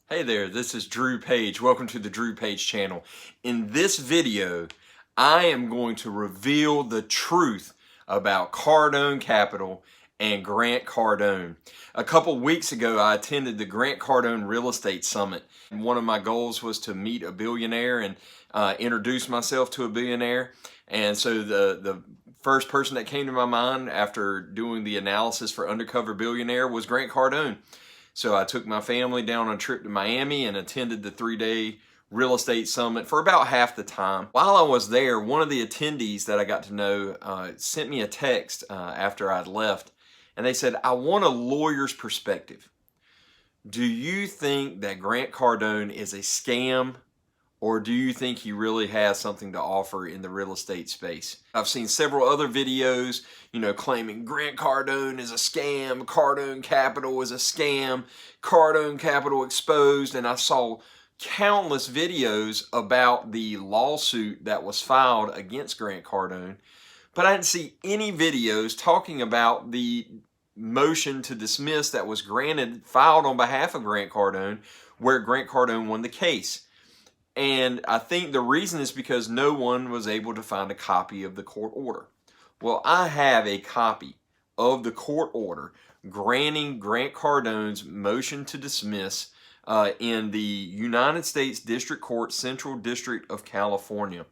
Hey there, this is Drew Page. Welcome to the Drew Page channel. In this video, I am going to reveal the truth about Cardone Capital and Grant Cardone. A couple weeks ago, I attended the Grant Cardone Real Estate Summit. One of my goals was to meet a billionaire and introduce myself to a billionaire. And so the first person that came to my mind after doing the analysis for Undercover Billionaire was Grant Cardone. So I took my family down on a trip to Miami and attended the 3-day real estate summit for about half the time. While I was there, one of the attendees that I got to know sent me a text after I'd left, and they said, "I want a lawyer's perspective. Do you think that Grant Cardone is a scam, or do you think he really has something to offer in the real estate space?" I've seen several other videos, claiming Grant Cardone is a scam, Cardone Capital is a scam, Cardone Capital exposed, and I saw countless videos about the lawsuit that was filed against Grant Cardone, but I didn't see any videos talking about the motion to dismiss that was filed on behalf of Grant Cardone, where Grant Cardone won the case. And I think the reason is because no one was able to find a copy of the court order. Well, I have a copy of the court order granting Grant Cardone's motion to dismiss in the United States District Court, Central District of California.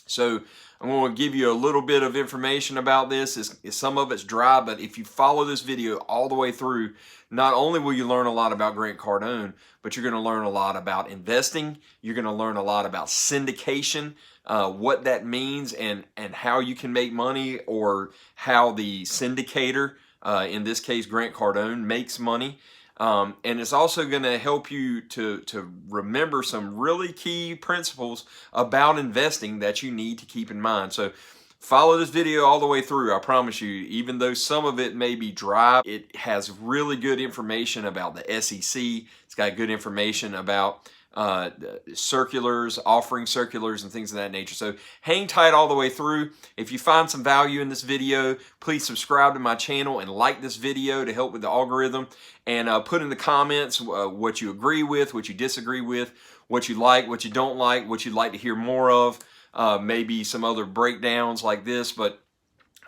So I'm going to give you a little bit of information about this. Some of it's dry, but if you follow this video all the way through, not only will you learn a lot about Grant Cardone, but you're going to learn a lot about investing. You're going to learn a lot about syndication, what that means, and how you can make money, or how the syndicator, in this case Grant Cardone, makes money. And it's also going to help you to remember some really key principles about investing that you need to keep in mind. So follow this video all the way through. I promise you, even though some of it may be dry, it has really good information about the SEC. It's got good information about circulars, offering circulars, and things of that nature. So hang tight all the way through. If you find some value in this video, please subscribe to my channel and like this video to help with the algorithm, and put in the comments what you agree with, what you disagree with, what you like, what you don't like, what you'd like to hear more of, maybe some other breakdowns like this. But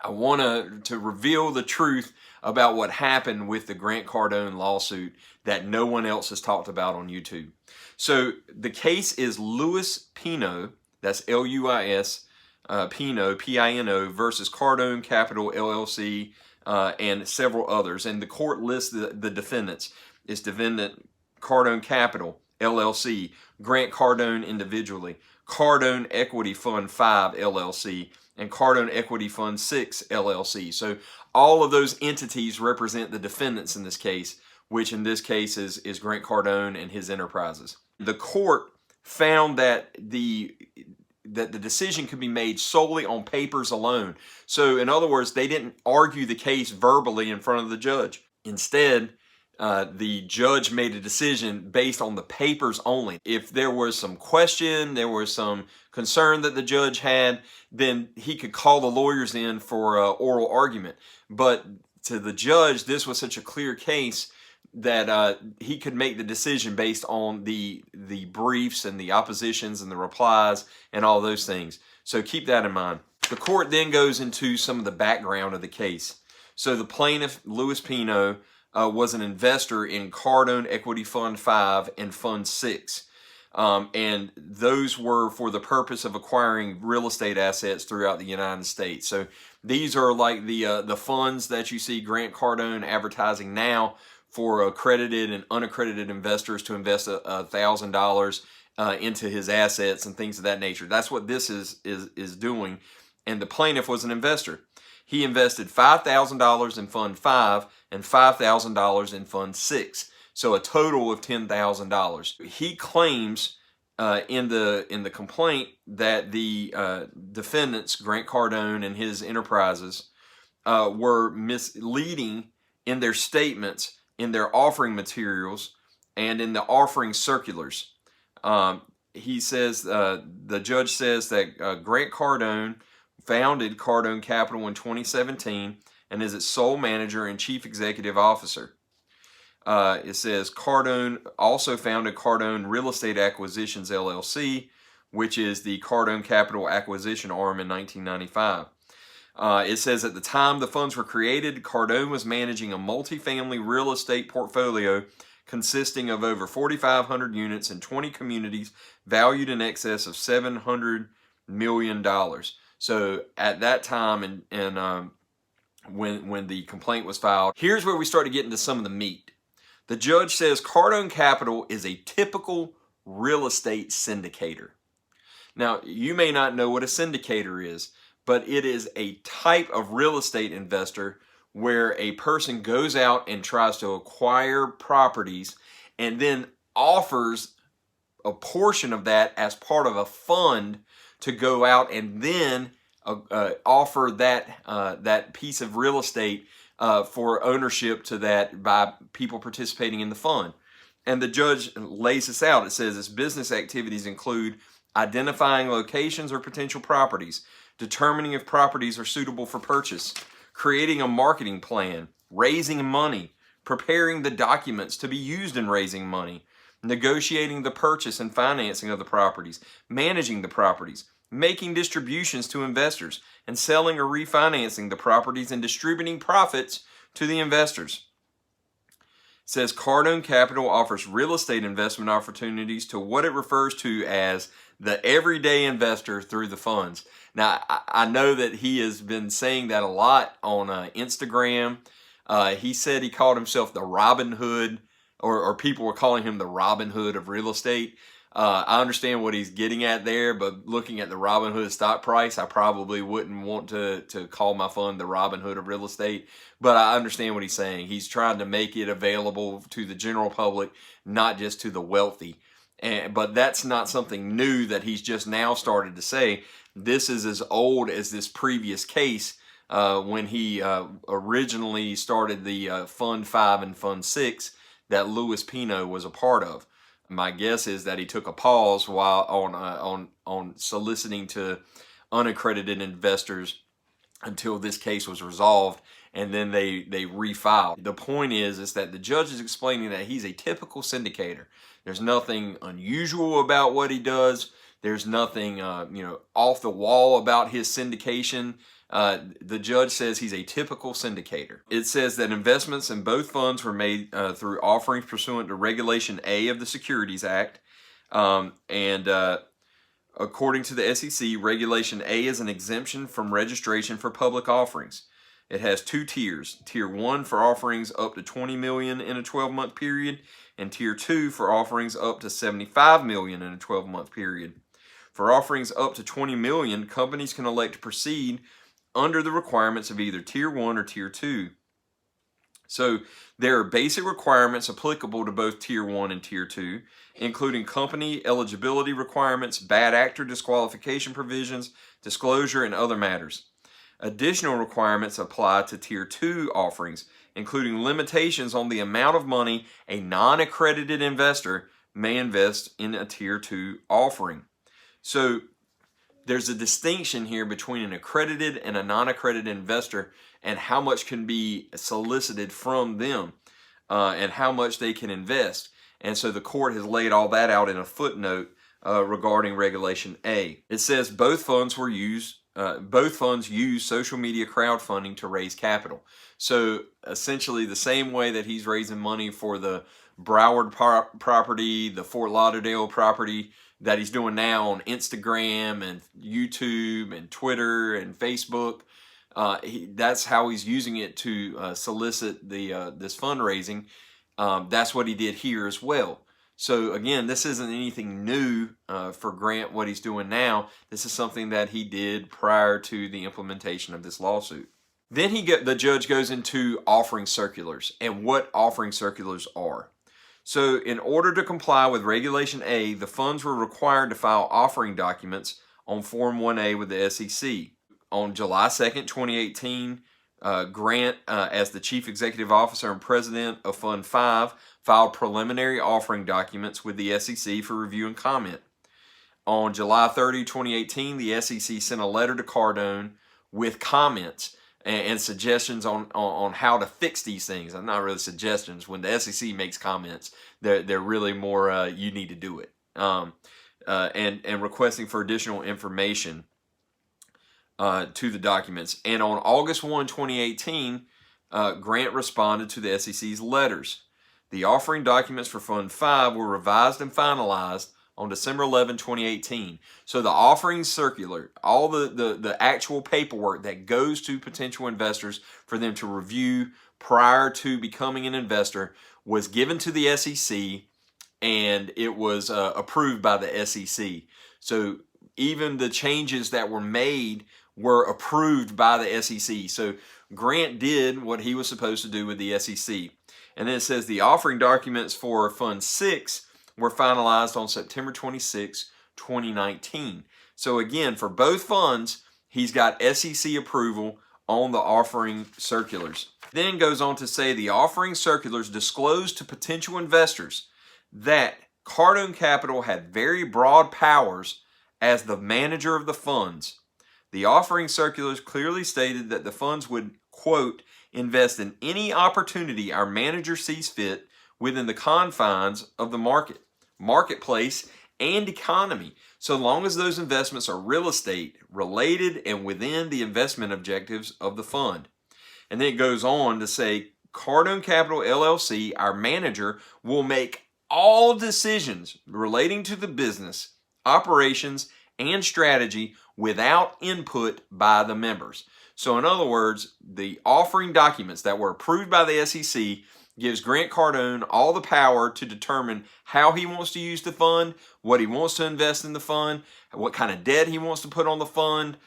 I want to reveal the truth about what happened with the Grant Cardone lawsuit that no one else has talked about on YouTube. So the case is Louis Pino, that's L-U-I-S, Pino, P-I-N-O, versus Cardone Capital, LLC, and several others. And the court lists the defendants. It's defendant Cardone Capital, LLC, Grant Cardone individually, Cardone Equity Fund 5, LLC, and Cardone Equity Fund 6, LLC. So all of those entities represent the defendants in this case, which in this case is Grant Cardone and his enterprises. The court found that the decision could be made solely on papers alone. So in other words, they didn't argue the case verbally in front of the judge. Instead, the judge made a decision based on the papers only. If there was some question, there was some concern that the judge had, then he could call the lawyers in for oral argument. But to the judge, this was such a clear case that he could make the decision based on the briefs and the oppositions and the replies and all those things. So keep that in mind. The court then goes into some of the background of the case. So the plaintiff, Louis Pino, was an investor in Cardone Equity Fund 5 and Fund 6. And those were for the purpose of acquiring real estate assets throughout the United States. So these are like the funds that you see Grant Cardone advertising now for accredited and unaccredited investors to invest $1,000 into his assets and things of that nature. That's what this is doing. And the plaintiff was an investor. He invested $5,000 in Fund 5 and $5,000 in Fund 6. So a total of $10,000. He claims in the complaint that the defendants, Grant Cardone and his enterprises, were misleading in their statements, in their offering materials, and in the offering circulars. He says, the judge says that Grant Cardone founded Cardone Capital in 2017 and is its sole manager and chief executive officer. It says Cardone also founded Cardone Real Estate Acquisitions LLC, which is the Cardone Capital acquisition arm in 1995. It says at the time the funds were created, Cardone was managing a multifamily real estate portfolio consisting of over 4,500 units in 20 communities valued in excess of $700 million. So at that time, when the complaint was filed, here's where we start to get into some of the meat. The judge says Cardone Capital is a typical real estate syndicator. Now, you may not know what a syndicator is, but it is a type of real estate investor where a person goes out and tries to acquire properties and then offers a portion of that as part of a fund to go out and then offer that piece of real estate for ownership to that by people participating in the fund. And the judge lays this out. It says its business activities include identifying locations or potential properties, determining if properties are suitable for purchase, creating a marketing plan, raising money, preparing the documents to be used in raising money, negotiating the purchase and financing of the properties, managing the properties, making distributions to investors, and selling or refinancing the properties and distributing profits to the investors. It says Cardone Capital offers real estate investment opportunities to what it refers to as the everyday investor through the funds. Now, I know that he has been saying that a lot on Instagram. He said he called himself the Robin Hood, or people were calling him the Robin Hood of real estate. I understand what he's getting at there, but looking at the Robin Hood stock price, I probably wouldn't want to call my fund the Robin Hood of real estate. But I understand what he's saying. He's trying to make it available to the general public, not just to the wealthy. But that's not something new that he's just now started to say. This is as old as this previous case when he originally started the Fund 5 and Fund 6 that Louis Pino was a part of. My guess is that he took a pause while on soliciting to unaccredited investors until this case was resolved, and then they refiled. The point is that the judge is explaining that he's a typical syndicator. There's nothing unusual about what he does. There's nothing off the wall about his syndication. The judge says he's a typical syndicator. It says that investments in both funds were made through offerings pursuant to Regulation A of the Securities Act. According to the SEC, Regulation A is an exemption from registration for public offerings. It has two tiers. Tier 1 for offerings up to $20 million in a 12-month period, and Tier 2 for offerings up to $75 million in a 12-month period. For offerings up to $20 million, companies can elect to proceed under the requirements of either Tier 1 or Tier 2. So there are basic requirements applicable to both Tier 1 and Tier 2, including company eligibility requirements, bad actor disqualification provisions, disclosure, and other matters. Additional requirements apply to Tier 2 offerings, including limitations on the amount of money a non-accredited investor may invest in a Tier 2 offering. So there's a distinction here between an accredited and a non-accredited investor and how much can be solicited from them and how much they can invest. And so the court has laid all that out in a footnote regarding Regulation A. It says both funds use social media crowdfunding to raise capital. So essentially the same way that he's raising money for the Broward property, the Fort Lauderdale property, that he's doing now on Instagram and YouTube and Twitter and Facebook. That's how he's using it to solicit this fundraising. That's what he did here as well. So again, this isn't anything new for Grant, what he's doing now. This is something that he did prior to the implementation of this lawsuit. Then the judge goes into offering circulars and what offering circulars are. So in order to comply with Regulation A, the funds were required to file offering documents on Form 1A with the SEC. On July 2nd, 2018, Grant, as the Chief Executive Officer and President of Fund 5, filed preliminary offering documents with the SEC for review and comment. On July 30, 2018, the SEC sent a letter to Cardone with comments, and suggestions on how to fix these things. I'm not really suggestions. When the SEC makes comments, they're really more you need to do it. And requesting for additional information to the documents. And on August 1, 2018, Grant responded to the SEC's letters. The offering documents for Fund 5 were revised and finalized on December 11, 2018. So the offering circular, all the actual paperwork that goes to potential investors for them to review prior to becoming an investor, was given to the SEC, and it was approved by the SEC. So even the changes that were made were approved by the SEC. So Grant did what he was supposed to do with the SEC. And then it says the offering documents for Fund 6 were finalized on September 26, 2019. So again, for both funds, he's got SEC approval on the offering circulars. Then goes on to say the offering circulars disclosed to potential investors that Cardone Capital had very broad powers as the manager of the funds. The offering circulars clearly stated that the funds would, quote, invest in any opportunity our manager sees fit within the confines of the marketplace, and economy, so long as those investments are real estate related and within the investment objectives of the fund. And then it goes on to say, Cardone Capital LLC, our manager, will make all decisions relating to the business, operations, and strategy without input by the members. So in other words, the offering documents that were approved by the SEC gives Grant Cardone all the power to determine how he wants to use the fund, what he wants to invest in the fund, what kind of debt he wants to put on the fund,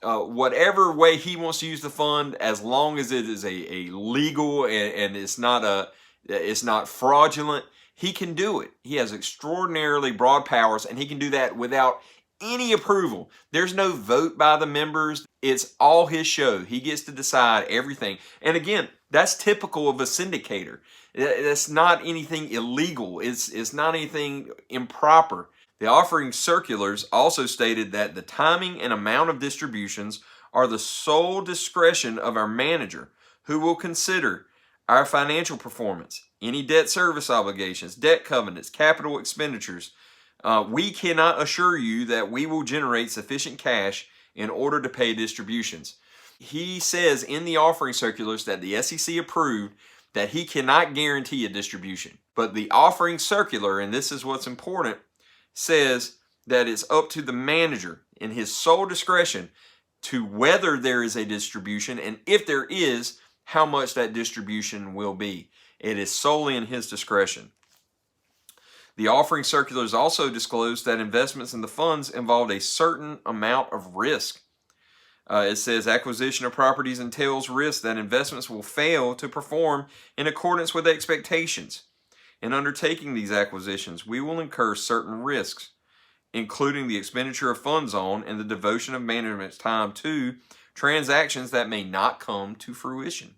whatever way he wants to use the fund, as long as it is a legal and it's not fraudulent, he can do it. He has extraordinarily broad powers, and he can do that without any approval. There's no vote by the members. It's all his show. He gets to decide everything. And again, that's typical of a syndicator. That's not anything illegal. It's not anything improper. The offering circulars also stated that the timing and amount of distributions are the sole discretion of our manager, who will consider our financial performance, any debt service obligations, debt covenants, capital expenditures. We cannot assure you that we will generate sufficient cash in order to pay distributions. He says in the offering circulars that the SEC approved that he cannot guarantee a distribution. But the offering circular, and this is what's important, says that it's up to the manager in his sole discretion to whether there is a distribution, and if there is, how much that distribution will be. It is solely in his discretion. The offering circulars also disclosed that investments in the funds involved a certain amount of risk. It says acquisition of properties entails risk that investments will fail to perform in accordance with expectations. In undertaking these acquisitions, we will incur certain risks, including the expenditure of funds on and the devotion of management's time to transactions that may not come to fruition.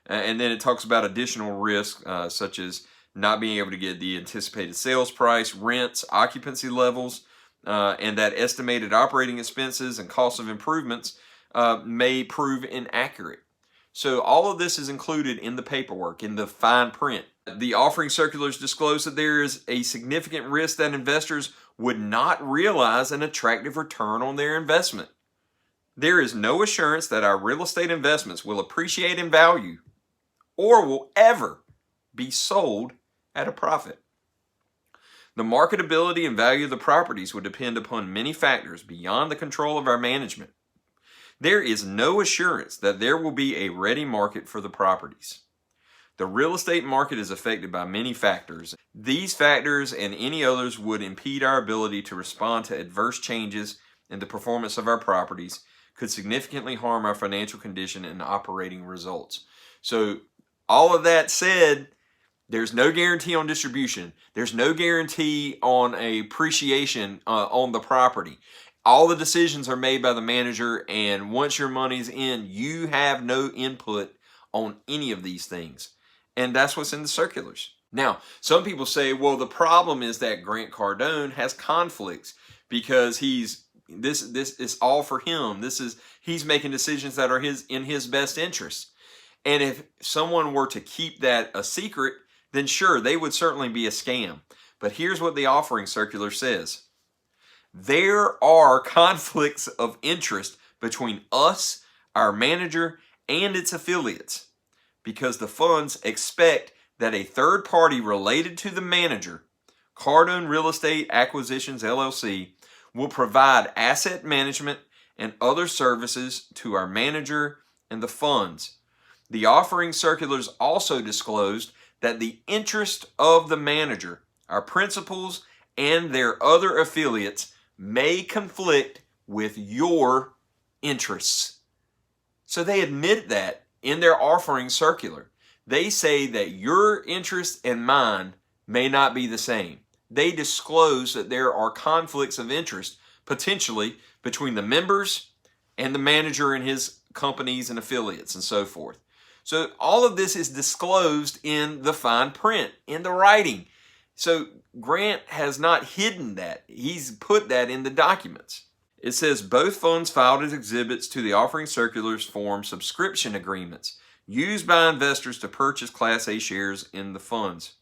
And then it talks about additional risks such as not being able to get the anticipated sales price, rents, occupancy levels, and that estimated operating expenses and costs of improvements may prove inaccurate. So all of this is included in the paperwork, in the fine print. The offering circulars disclose that there is a significant risk that investors would not realize an attractive return on their investment. There is no assurance that our real estate investments will appreciate in value or will ever be sold at a profit. The marketability and value of the properties would depend upon many factors beyond the control of our management. There is no assurance that there will be a ready market for the properties. The real estate market is affected by many factors. These factors and any others would impede our ability to respond to adverse changes in the performance of our properties, could significantly harm our financial condition and operating results. So all of that said, there's no guarantee on distribution. There's no guarantee on appreciation on the property. All the decisions are made by the manager, and once your money's in, you have no input on any of these things. And that's what's in the circulars. Now, some people say, well, the problem is that Grant Cardone has conflicts because he's this is all for him. He's making decisions that are in his best interest. And if someone were to keep that a secret, then sure, they would certainly be a scam. But here's what the offering circular says. There are conflicts of interest between us, our manager, and its affiliates, because the funds expect that a third party related to the manager, Cardone Real Estate Acquisitions LLC, will provide asset management and other services to our manager and the funds. The offering circulars also disclosed that the interest of the manager, our principals, and their other affiliates may conflict with your interests. So they admit that in their offering circular. They say that your interest and mine may not be the same. They disclose that there are conflicts of interest potentially between the members and the manager and his companies and affiliates and so forth. So all of this is disclosed in the fine print, in the writing. So Grant has not hidden that. He's put that in the documents. It says both funds filed as exhibits to the offering circulars form subscription agreements used by investors to purchase Class A shares in the funds.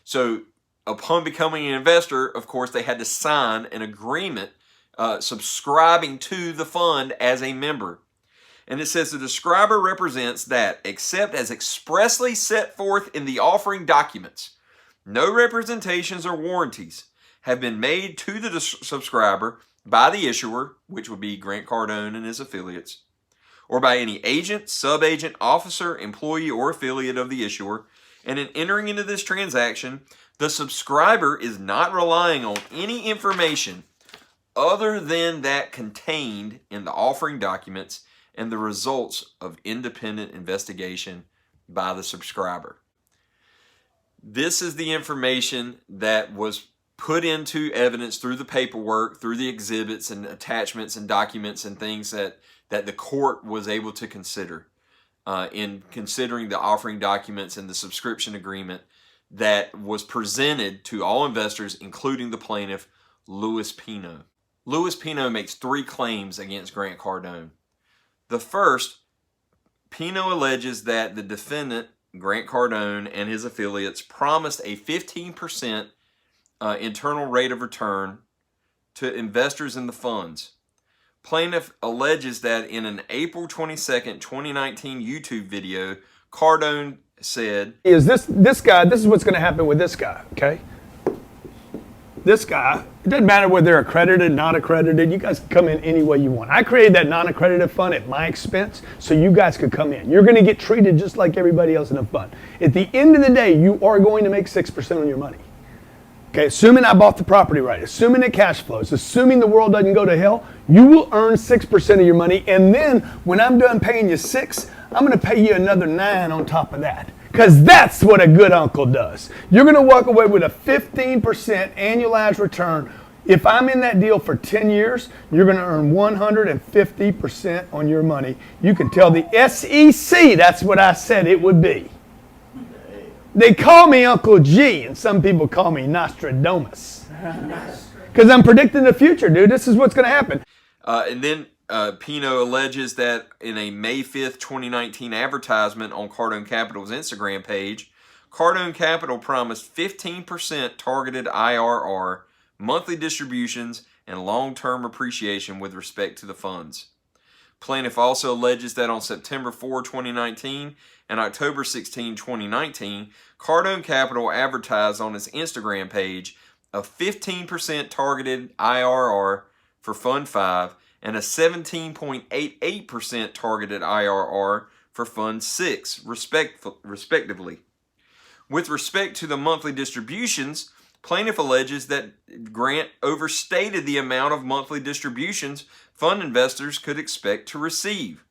So upon becoming an investor, of course, they had to sign an agreement subscribing to the fund as a member. And it says the describer represents that, except as expressly set forth in the offering documents, no representations or warranties have been made to the subscriber by the issuer, which would be Grant Cardone and his affiliates, or by any agent, sub-agent, officer, employee, or affiliate of the issuer. And in entering into this transaction, the subscriber is not relying on any information other than that contained in the offering documents and the results of independent investigation by the subscriber. This is the information that was put into evidence through the paperwork, through the exhibits and attachments and documents and things that the court was able to consider in considering the offering documents and the subscription agreement that was presented to all investors, including the plaintiff, Louis Pino. Louis Pino makes 3 claims against Grant Cardone. The first, Pino alleges that the defendant, Grant Cardone, and his affiliates promised a 15% internal rate of return to investors in the funds. Plaintiff alleges that in an April 22nd, 2019 YouTube video, Cardone said, this is what's going to happen with this guy, okay? This guy, it doesn't matter whether they're accredited, not accredited, you guys can come in any way you want. I created that non-accredited fund at my expense so you guys could come in. You're going to get treated just like everybody else in the fund. At the end of the day, you are going to make 6% on your money. Okay, assuming I bought the property right, assuming it cash flows, assuming the world doesn't go to hell, you will earn 6% of your money, and then when I'm done paying you 6, I'm going to pay you another 9 on top of that. Because that's what a good uncle does. You're going to walk away with a 15% annualized return. If I'm in that deal for 10 years, you're going to earn 150% on your money. You can tell the SEC that's what I said it would be. They call me Uncle G, and some people call me Nostradamus. Because I'm predicting the future, dude. This is what's going to happen. And then Pino alleges that in a May 5th, 2019 advertisement on Cardone Capital's Instagram page, Cardone Capital promised 15% targeted IRR, monthly distributions, and long-term appreciation with respect to the funds. Plaintiff also alleges that on September 4, 2019 and October 16, 2019, Cardone Capital advertised on its Instagram page a 15% targeted IRR for Fund 5 and a 17.88% targeted IRR for Fund 6, respectively. With respect to the monthly distributions, plaintiff alleges that Grant overstated the amount of monthly distributions fund investors could expect to receive.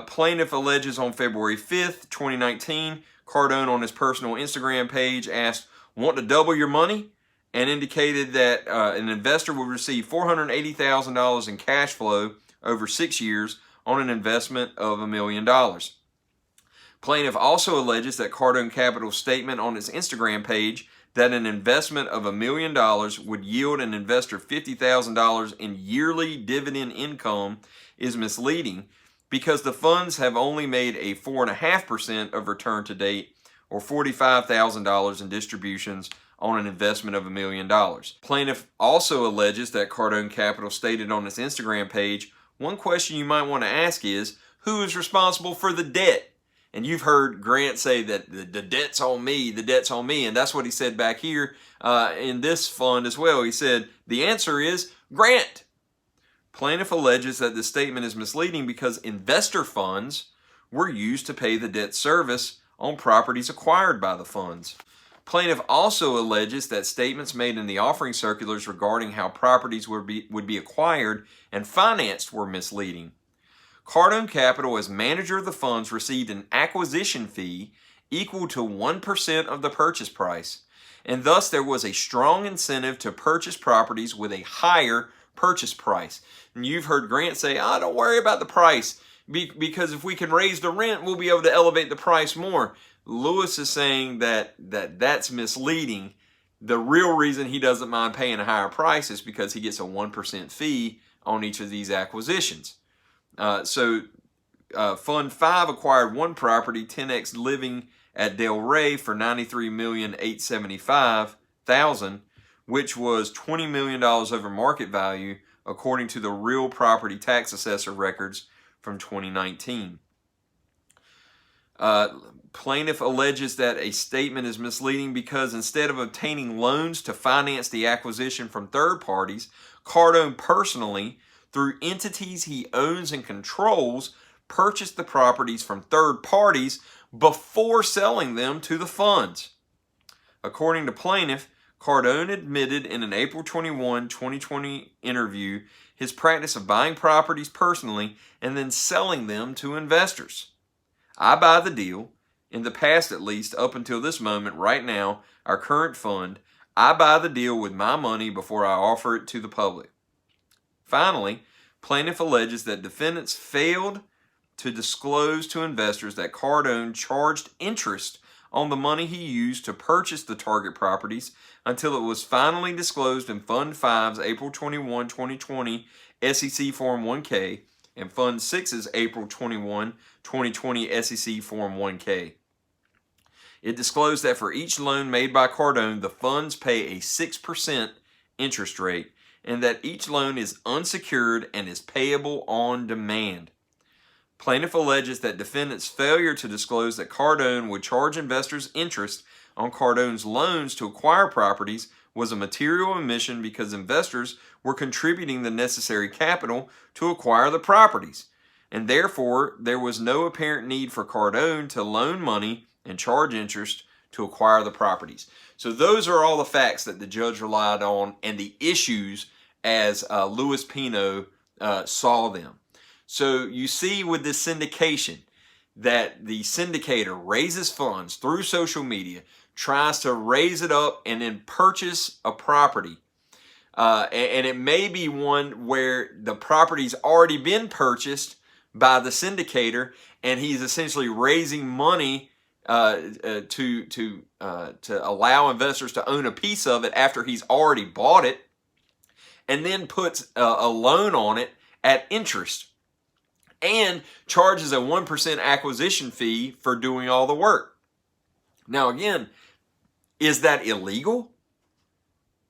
Plaintiff alleges on February 5th, 2019, Cardone on his personal Instagram page asked, "Want to double your money?" and indicated that an investor would receive $480,000 in cash flow over 6 years on an investment of $1 million. Plaintiff also alleges that Cardone Capital's statement on its Instagram page that an investment of $1 million would yield an investor $50,000 in yearly dividend income is misleading because the funds have only made a 4.5% of return to date, or $45,000 in distributions on an investment of $1 million. Plaintiff also alleges that Cardone Capital stated on its Instagram page, one question you might want to ask is, who is responsible for the debt? And you've heard Grant say that the debt's on me, the debt's on me, and that's what he said back here in this fund as well. He said, the answer is Grant. Plaintiff alleges that this statement is misleading because investor funds were used to pay the debt service on properties acquired by the funds. Plaintiff also alleges that statements made in the offering circulars regarding how properties would be acquired and financed were misleading. Cardone Capital, as manager of the funds, received an acquisition fee equal to 1% of the purchase price, and thus there was a strong incentive to purchase properties with a higher purchase price. And you've heard Grant say, don't worry about the price, because if we can raise the rent, we'll be able to elevate the price more. Lewis is saying that's misleading. The real reason he doesn't mind paying a higher price is because he gets a 1% fee on each of these acquisitions. Fund 5 acquired one property, 10X Living at Del Rey, for $93,875,000, which was $20 million over market value, according to the real property tax assessor records from 2019. Plaintiff alleges that a statement is misleading because instead of obtaining loans to finance the acquisition from third parties, Cardone personally, through entities he owns and controls, purchased the properties from third parties before selling them to the funds. According to plaintiff, Cardone admitted in an April 21, 2020 interview his practice of buying properties personally and then selling them to investors. I buy the deal. In the past, at least, up until this moment, right now, our current fund, I buy the deal with my money before I offer it to the public. Finally, plaintiff alleges that defendants failed to disclose to investors that Cardone charged interest on the money he used to purchase the target properties until it was finally disclosed in Fund 5's April 21, 2020 SEC Form 1K and Fund 6's April 21, 2020 SEC Form 1K. It disclosed that for each loan made by Cardone, the funds pay a 6% interest rate, and that each loan is unsecured and is payable on demand. Plaintiff alleges that defendants' failure to disclose that Cardone would charge investors interest on Cardone's loans to acquire properties was a material omission because investors were contributing the necessary capital to acquire the properties, and therefore there was no apparent need for Cardone to loan money and charge interest to acquire the properties. So those are all the facts that the judge relied on and the issues as Louis Pino saw them. So you see with this syndication that the syndicator raises funds through social media, tries to raise it up and then purchase a property. And it may be one where the property's already been purchased by the syndicator and he's essentially raising money to allow investors to own a piece of it after he's already bought it, and then puts a loan on it at interest and charges a 1% acquisition fee for doing all the work. Now again, is that illegal?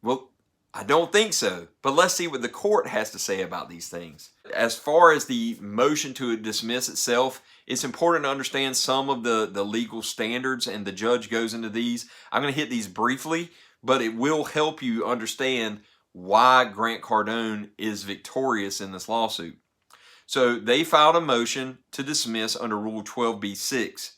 Well, I don't think so, but let's see what the court has to say about these things. As far as the motion to dismiss itself, it's important to understand some of the legal standards, and the judge goes into these. I'm going to hit these briefly, but it will help you understand why Grant Cardone is victorious in this lawsuit. So they filed a motion to dismiss under Rule 12b-6.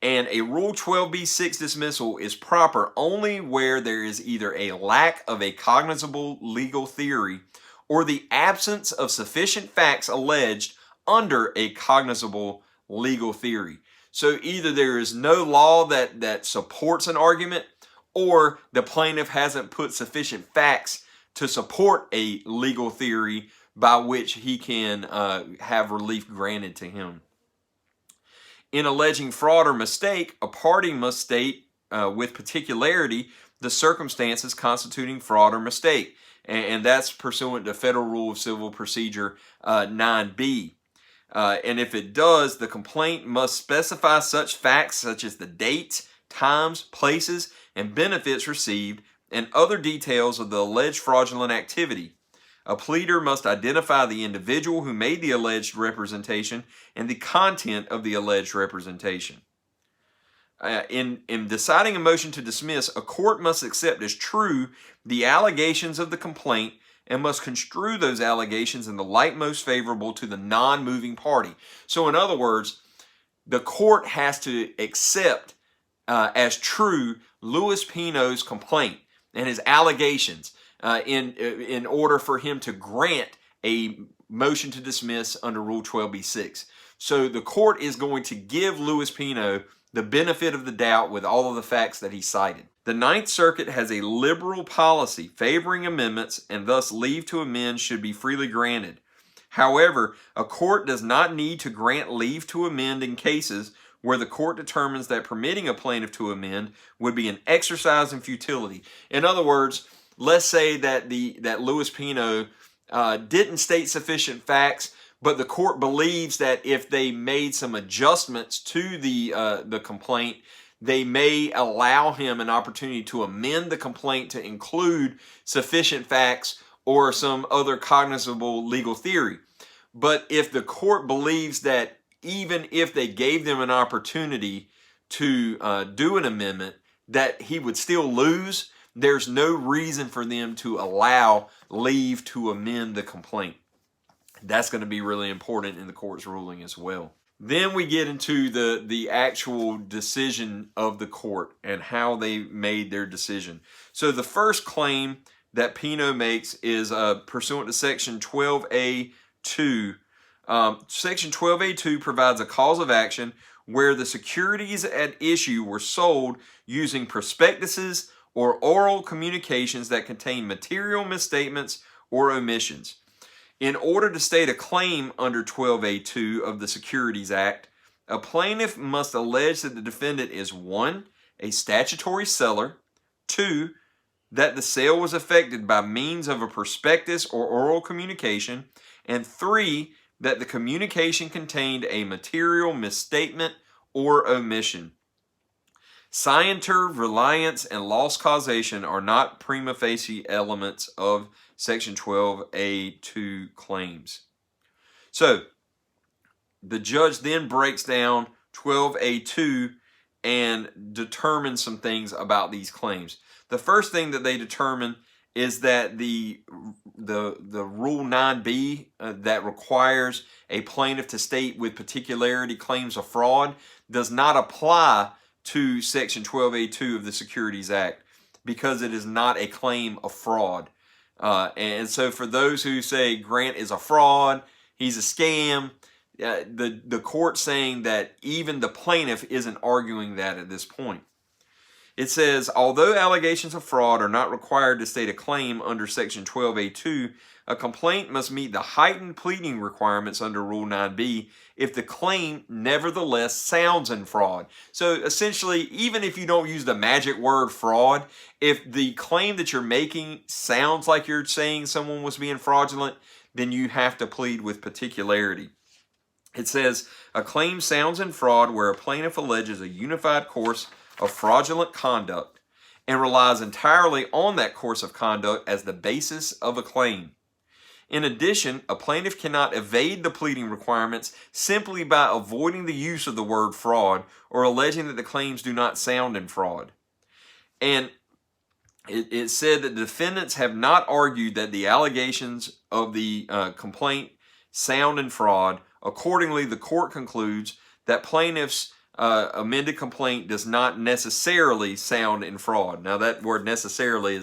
And a Rule 12b-6 dismissal is proper only where there is either a lack of a cognizable legal theory or the absence of sufficient facts alleged under a cognizable legal theory. So either there is no law that supports an argument, or the plaintiff hasn't put sufficient facts to support a legal theory by which he can have relief granted to him. In alleging fraud or mistake, a party must state with particularity the circumstances constituting fraud or mistake. And that's pursuant to Federal Rule of Civil Procedure 9B. And if it does, the complaint must specify such facts such as the dates, times, places, and benefits received, and other details of the alleged fraudulent activity. A pleader must identify the individual who made the alleged representation and the content of the alleged representation. In deciding a motion to dismiss, a court must accept as true the allegations of the complaint and must construe those allegations in the light most favorable to the non-moving party. So in other words, the court has to accept as true Louis Pino's complaint and his allegations in order for him to grant a motion to dismiss under Rule 12b-6. So the court is going to give Louis Pino the benefit of the doubt with all of the facts that he cited. The Ninth Circuit has a liberal policy favoring amendments, and thus leave to amend should be freely granted. However, a court does not need to grant leave to amend in cases where the court determines that permitting a plaintiff to amend would be an exercise in futility. In other words, let's say that Louis Pino didn't state sufficient facts, but the court believes that if they made some adjustments to the complaint, they may allow him an opportunity to amend the complaint to include sufficient facts or some other cognizable legal theory. But if the court believes that even if they gave them an opportunity to do an amendment, that he would still lose, there's no reason for them to allow leave to amend the complaint. That's going to be really important in the court's ruling as well. Then we get into the actual decision of the court and how they made their decision. So the first claim that Pino makes is pursuant to Section 12A2. Section 12A2 provides a cause of action where the securities at issue were sold using prospectuses or oral communications that contain material misstatements or omissions. In order to state a claim under 12A2 of the Securities Act, a plaintiff must allege that the defendant is 1. A statutory seller, 2. That the sale was effected by means of a prospectus or oral communication, and 3. That the communication contained a material misstatement or omission. Scienter, reliance, and loss causation are not prima facie elements of Section 12A2 claims. So, the judge then breaks down 12A2 and determines some things about these claims. The first thing that they determine is that the Rule 9B that requires a plaintiff to state with particularity claims of fraud does not apply to Section 12A2 of the Securities Act because it is not a claim of fraud. And so for those who say Grant is a fraud, he's a scam, the court's saying that even the plaintiff isn't arguing that at this point. It says, although allegations of fraud are not required to state a claim under Section 12A2, a complaint must meet the heightened pleading requirements under Rule 9B if the claim nevertheless sounds in fraud. So essentially, even if you don't use the magic word fraud, if the claim that you're making sounds like you're saying someone was being fraudulent, then you have to plead with particularity. It says, a claim sounds in fraud where a plaintiff alleges a unified course of fraudulent conduct and relies entirely on that course of conduct as the basis of a claim. In addition, a plaintiff cannot evade the pleading requirements simply by avoiding the use of the word fraud or alleging that the claims do not sound in fraud. And it said that the defendants have not argued that the allegations of the complaint sound in fraud. Accordingly, the court concludes that plaintiffs' amended complaint does not necessarily sound in fraud. Now, that word necessarily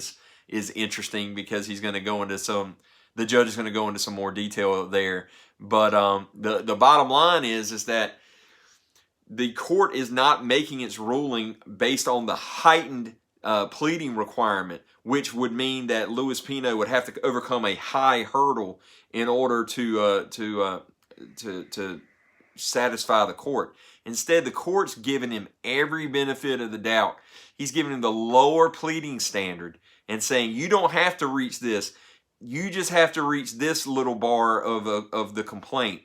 is interesting because he's going to go into the judge is going to go into some more detail there. But the bottom line is that the court is not making its ruling based on the heightened pleading requirement, which would mean that Louis Pino would have to overcome a high hurdle in order to satisfy the court. Instead, the court's given him every benefit of the doubt. He's giving him the lower pleading standard and saying, you don't have to reach this. You just have to reach this little bar of the complaint.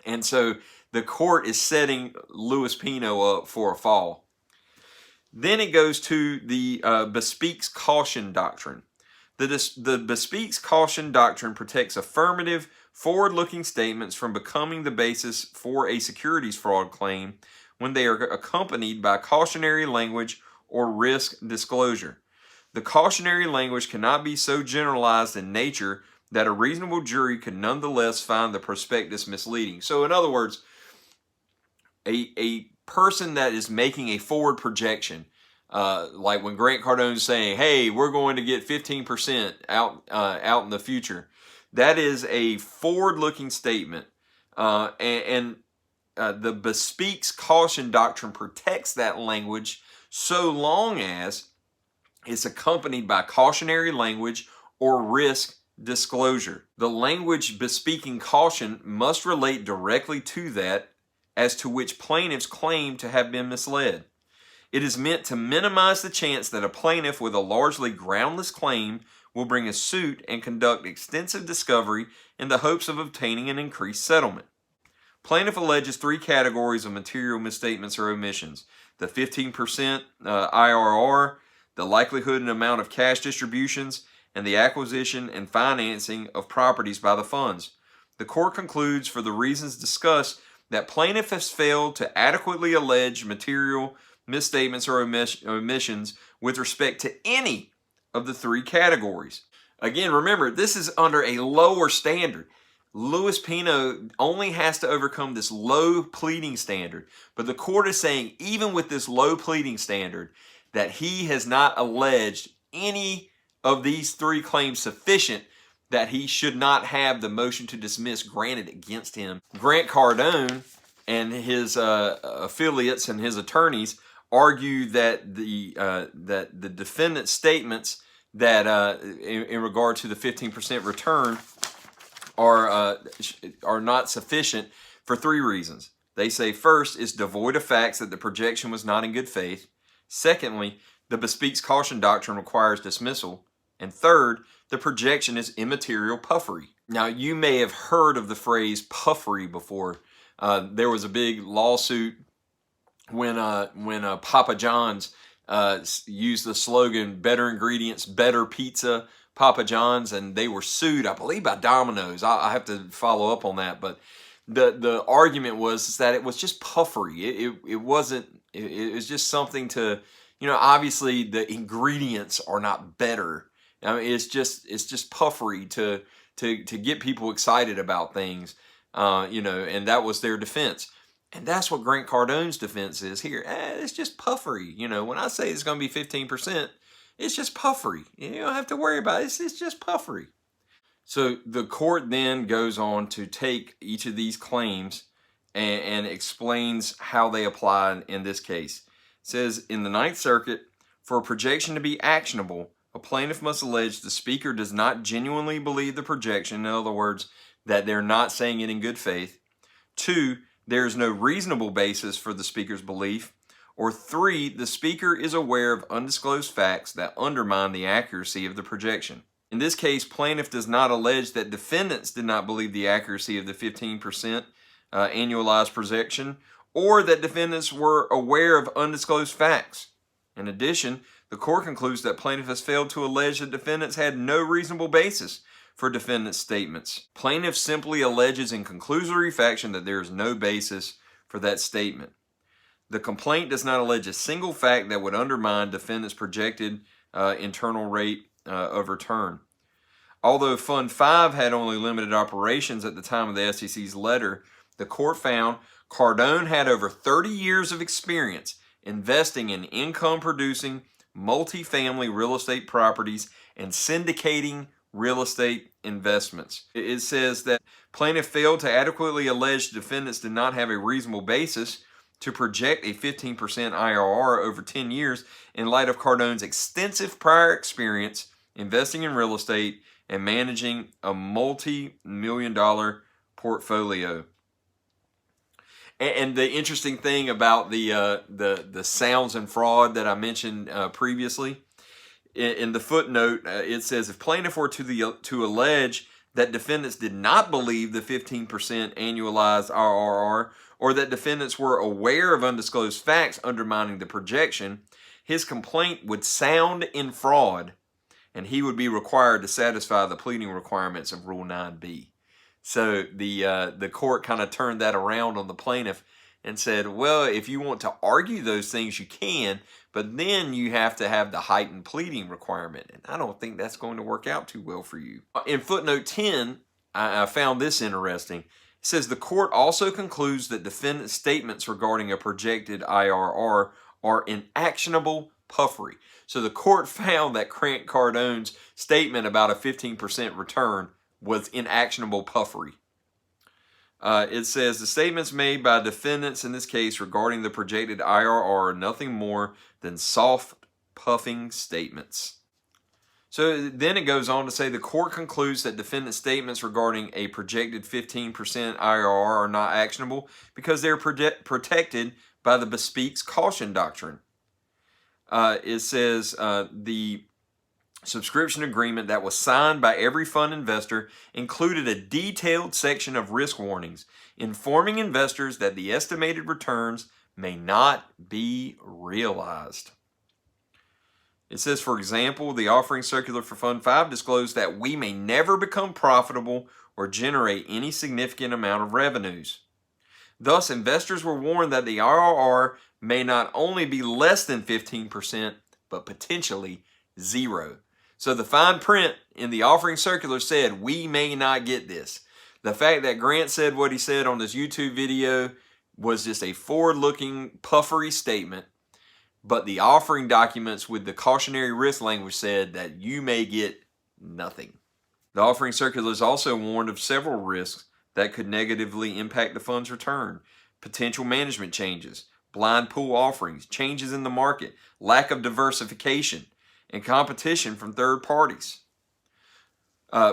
And so the court is setting Louis Pino up for a fall. Then it goes to the bespeaks caution doctrine. The bespeaks caution doctrine protects affirmative, forward-looking statements from becoming the basis for a securities fraud claim when they are accompanied by cautionary language or risk disclosure. The cautionary language cannot be so generalized in nature that a reasonable jury could nonetheless find the prospectus misleading. So in other words, a person that is making a forward projection, like when Grant Cardone is saying, hey, we're going to get 15% out in the future, that is a forward-looking statement. The bespeaks caution doctrine protects that language so long as it's accompanied by cautionary language or risk disclosure. The language bespeaking caution must relate directly to that as to which plaintiffs claim to have been misled. It is meant to minimize the chance that a plaintiff with a largely groundless claim will bring a suit and conduct extensive discovery in the hopes of obtaining an increased settlement. Plaintiff alleges three categories of material misstatements or omissions: the 15% IRR, the likelihood and amount of cash distributions, and the acquisition and financing of properties by the funds. The court concludes, for the reasons discussed, that plaintiff has failed to adequately allege material misstatements or omissions with respect to any of the three categories. Again, remember, this is under a lower standard. Louis Pino only has to overcome this low pleading standard, but the court is saying even with this low pleading standard that he has not alleged any of these three claims sufficient that he should not have the motion to dismiss granted against him. Grant Cardone and his affiliates and his attorneys argue that the defendant's statements that in regard to the 15% return are not sufficient for three reasons. They say, first, it's devoid of facts that the projection was not in good faith. Secondly, the bespeaks caution doctrine requires dismissal. And third, the projection is immaterial puffery. Now, you may have heard of the phrase puffery before. There was a big lawsuit when Papa John's used the slogan, better ingredients, better pizza, Papa John's, and they were sued, I believe, by Domino's. I have to follow up on that, but the argument was that it was just puffery. It wasn't. It was just something to, obviously the ingredients are not better. I mean, it's just puffery to get people excited about things, and that was their defense. And that's what Grant Cardone's defense is here. It's just puffery. When I say it's going to be 15%, it's just puffery. You don't have to worry about it. It's just puffery. So the court then goes on to take each of these claims and explains how they apply in this case. It says, in the Ninth Circuit, for a projection to be actionable, a plaintiff must allege the speaker does not genuinely believe the projection. In other words, that they're not saying it in good faith. 2, there is no reasonable basis for the speaker's belief. Or 3, the speaker is aware of undisclosed facts that undermine the accuracy of the projection. In this case, plaintiff does not allege that defendants did not believe the accuracy of the 15% annualized projection, or that defendants were aware of undisclosed facts. In addition, the court concludes that plaintiff has failed to allege that defendants had no reasonable basis for defendant's statements. Plaintiff simply alleges in conclusory fashion that there is no basis for that statement. The complaint does not allege a single fact that would undermine defendant's projected internal rate of return. Although Fund 5 had only limited operations at the time of the SEC's letter, the court found Cardone had over 30 years of experience investing in income-producing multifamily real estate properties and syndicating real estate investments. It says that plaintiff failed to adequately allege defendants did not have a reasonable basis to project a 15% IRR over 10 years in light of Cardone's extensive prior experience investing in real estate and managing a multi-million-dollar portfolio. And the interesting thing about the sounds and fraud that I mentioned previously, in the footnote, it says, if plaintiff were to allege that defendants did not believe the 15% annualized IRR, or that defendants were aware of undisclosed facts undermining the projection, his complaint would sound in fraud, and he would be required to satisfy the pleading requirements of Rule 9b. So the court kind of turned that around on the plaintiff and said, well, if you want to argue those things, you can, but then you have to have the heightened pleading requirement. And I don't think that's going to work out too well for you. In footnote 10, I found this interesting. It says the court also concludes that defendant's statements regarding a projected IRR are inactionable puffery. So the court found that Grant Cardone's statement about a 15% return was inactionable puffery. It says the statements made by defendants in this case regarding the projected IRR are nothing more than soft puffing statements. So then it goes on to say the court concludes that defendant statements regarding a projected 15% IRR are not actionable because they're protected by the bespeaks caution doctrine. It says the subscription agreement that was signed by every fund investor included a detailed section of risk warnings, informing investors that the estimated returns may not be realized. It says, for example, the offering circular for Fund 5 disclosed that we may never become profitable or generate any significant amount of revenues. Thus, investors were warned that the IRR may not only be less than 15%, but potentially zero. So the fine print in the offering circular said, we may not get this. The fact that Grant said what he said on this YouTube video was just a forward-looking puffery statement, but the offering documents with the cautionary risk language said that you may get nothing. The offering circulars also warned of several risks that could negatively impact the fund's return: potential management changes, blind pool offerings, changes in the market, lack of diversification, and competition from third parties.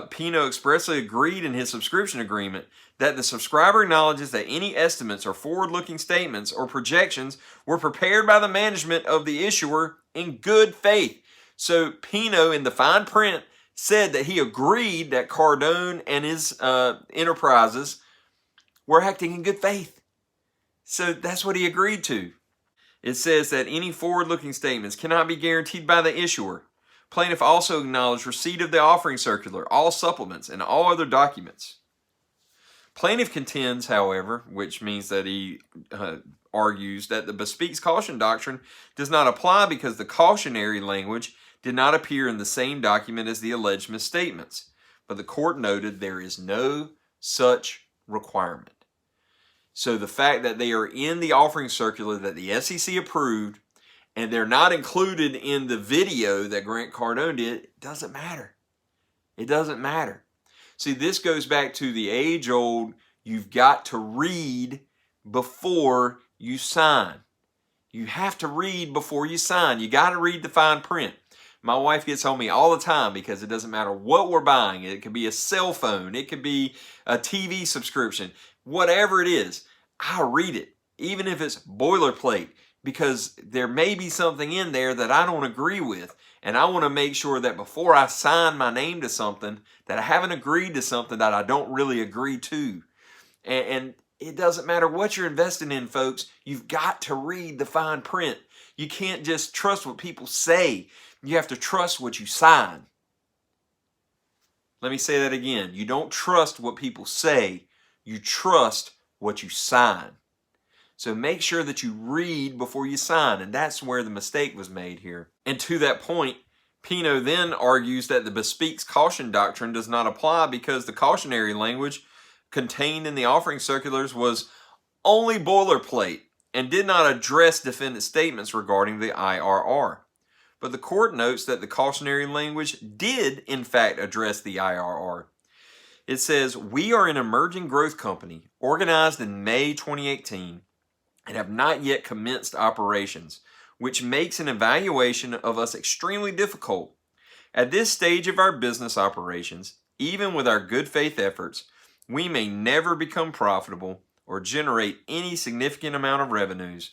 Pino expressly agreed in his subscription agreement that the subscriber acknowledges that any estimates or forward-looking statements or projections were prepared by the management of the issuer in good faith. So Pino, in the fine print, said that he agreed that Cardone and his enterprises were acting in good faith. So that's what he agreed to. It says that any forward-looking statements cannot be guaranteed by the issuer. Plaintiff also acknowledged receipt of the offering circular, all supplements, and all other documents. Plaintiff contends, however, which means that he argues that the bespeaks caution doctrine does not apply because the cautionary language did not appear in the same document as the alleged misstatements. But the court noted there is no such requirement. So the fact that they are in the offering circular that the SEC approved and they're not included in the video that Grant Cardone did, it doesn't matter. It doesn't matter. See, this goes back to the age-old, you've got to read before you sign. You have to read before you sign. You got to read the fine print. My wife gets on me all the time because it doesn't matter what we're buying. It could be a cell phone. It could be a TV subscription. Whatever it is, I'll read it, even if it's boilerplate, because there may be something in there that I don't agree with. And I want to make sure that before I sign my name to something, that I haven't agreed to something that I don't really agree to. And it doesn't matter what you're investing in, folks. You've got to read the fine print. You can't just trust what people say. You have to trust what you sign. Let me say that again. You don't trust what people say. You trust what you sign. So make sure that you read before you sign, and that's where the mistake was made here. And to that point, Pino then argues that the bespeaks caution doctrine does not apply because the cautionary language contained in the offering circulars was only boilerplate and did not address defendant statements regarding the IRR. But the court notes that the cautionary language did, in fact, address the IRR. It says, we are an emerging growth company organized in May 2018 and have not yet commenced operations, which makes an evaluation of us extremely difficult. At this stage of our business operations, even with our good faith efforts, we may never become profitable or generate any significant amount of revenues.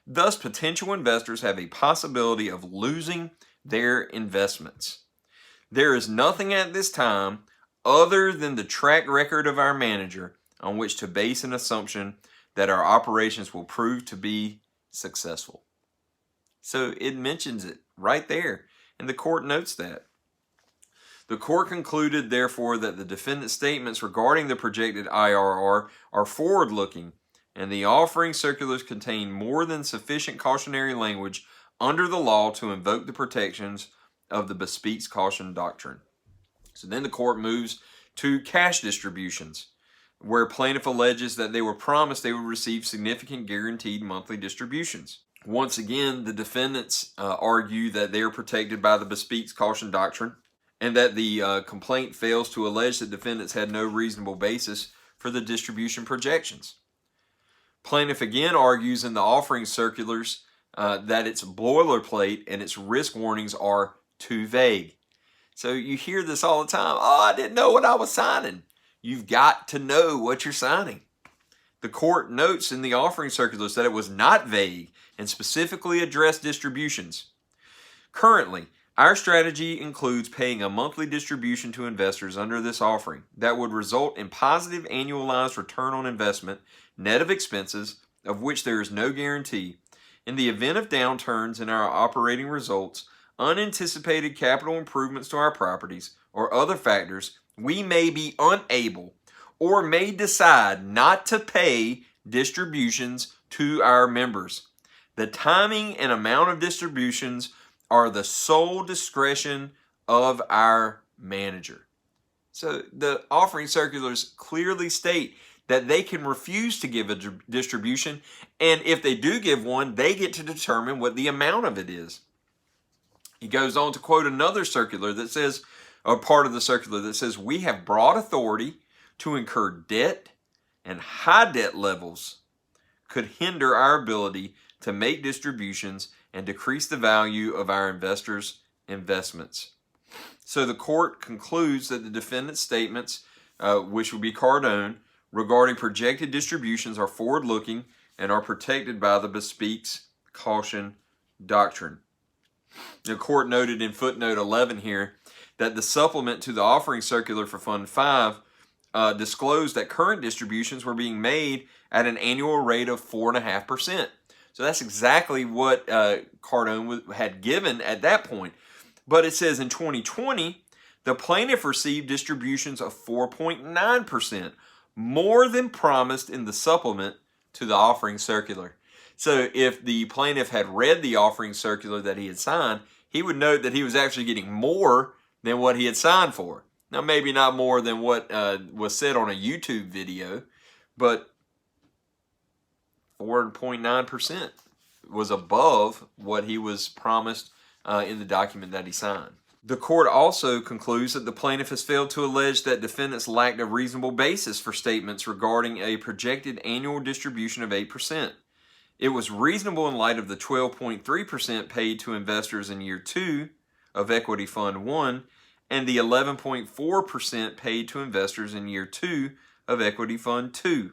Thus, potential investors have a possibility of losing their investments. There is nothing at this time other than the track record of our manager on which to base an assumption that our operations will prove to be successful. So it mentions it right there, and the court notes that. The court concluded, therefore, that the defendant's statements regarding the projected IRR are forward-looking, and the offering circulars contain more than sufficient cautionary language under the law to invoke the protections of the bespeaks caution doctrine. So then the court moves to cash distributions, where plaintiff alleges that they were promised they would receive significant guaranteed monthly distributions. Once again, the defendants argue that they are protected by the bespeaks caution doctrine, and that the complaint fails to allege that defendants had no reasonable basis for the distribution projections. Plaintiff again argues in the offering circulars that it's boilerplate and its risk warnings are too vague. So you hear this all the time. Oh, I didn't know what I was signing. You've got to know what you're signing. The court notes in the offering circulars that it was not vague and specifically addressed distributions. Currently, our strategy includes paying a monthly distribution to investors under this offering that would result in positive annualized return on investment, net of expenses, of which there is no guarantee. In the event of downturns in our operating results, unanticipated capital improvements to our properties, or other factors, we may be unable or may decide not to pay distributions to our members. The timing and amount of distributions are the sole discretion of our manager. So the offering circulars clearly state that they can refuse to give a distribution, and if they do give one, they get to determine what the amount of it is. He goes on to quote another circular that says, or part of the circular that says, we have broad authority to incur debt, and high debt levels could hinder our ability to make distributions and decrease the value of our investors' investments. So the court concludes that the defendant's statements, which would be Cardone, regarding projected distributions are forward-looking and are protected by the bespeaks caution doctrine. The court noted in footnote 11 here that the supplement to the offering circular for Fund 5 disclosed that current distributions were being made at an annual rate of 4.5%. So that's exactly what Cardone had given at that point. But it says in 2020, the plaintiff received distributions of 4.9%, more than promised in the supplement to the offering circular. So if the plaintiff had read the offering circular that he had signed, he would note that he was actually getting more than what he had signed for. Now, maybe not more than what was said on a YouTube video, but 4.9% was above what he was promised in the document that he signed. The court also concludes that the plaintiff has failed to allege that defendants lacked a reasonable basis for statements regarding a projected annual distribution of 8%. It was reasonable in light of the 12.3% paid to investors in year 2 of Equity Fund 1 and the 11.4% paid to investors in year 2 of Equity Fund 2.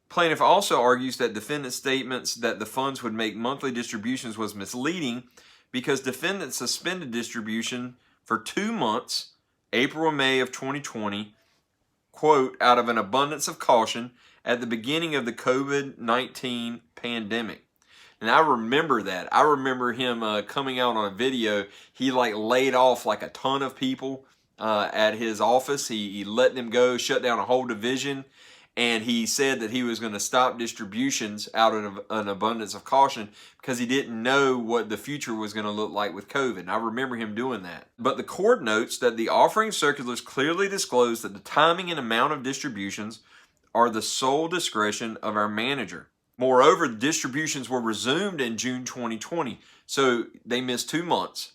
Plaintiff also argues that defendant's statements that the funds would make monthly distributions was misleading because defendants suspended distribution for 2 months, April and May of 2020, quote, out of an abundance of caution at the beginning of the COVID-19 pandemic. And I remember that. I remember him coming out on a video. He laid off a ton of people at his office. He let them go, shut down a whole division. And he said that he was going to stop distributions out of an abundance of caution because he didn't know what the future was going to look like with COVID. And I remember him doing that. But the court notes that the offering circulars clearly disclose that the timing and amount of distributions are the sole discretion of our manager. Moreover, the distributions were resumed in June 2020, so they missed 2 months.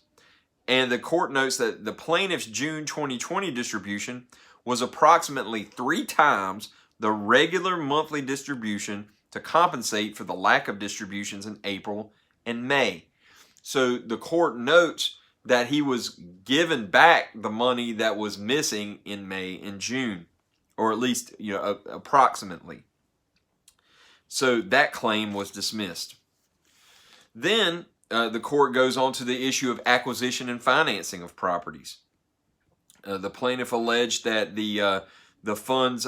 And the court notes that the plaintiff's June 2020 distribution was approximately 3 times the regular monthly distribution to compensate for the lack of distributions in April and May. So the court notes that he was given back the money that was missing in May and June. or at least approximately. So that claim was dismissed. Then the court goes on to the issue of acquisition and financing of properties. The plaintiff alleged that the fund's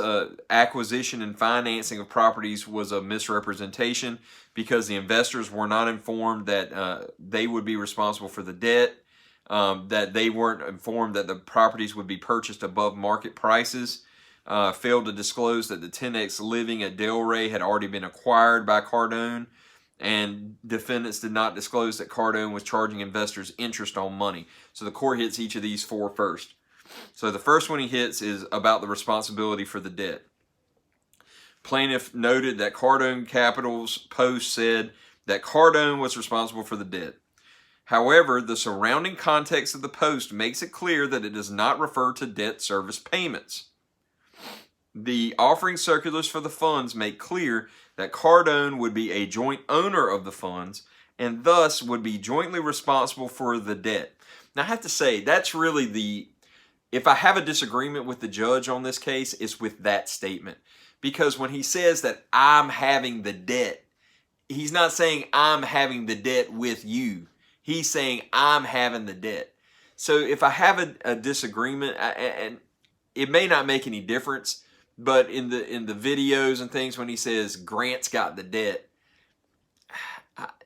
acquisition and financing of properties was a misrepresentation because the investors were not informed that they would be responsible for the debt, that they weren't informed that the properties would be purchased above market prices, failed to disclose that the 10X Living at Delray had already been acquired by Cardone, and defendants did not disclose that Cardone was charging investors interest on money. So the court hits each of these four first. So the first one he hits is about the responsibility for the debt. Plaintiff noted that Cardone Capital's post said that Cardone was responsible for the debt. However, the surrounding context of the post makes it clear that it does not refer to debt service payments. The offering circulars for the funds make clear that Cardone would be a joint owner of the funds and thus would be jointly responsible for the debt. Now I have to say, that's really if I have a disagreement with the judge on this case, it's with that statement. Because when he says that I'm having the debt, he's not saying I'm having the debt with you. He's saying I'm having the debt. So if I have a disagreement, and it may not make any difference, but in the videos and things when he says Grant's got the debt,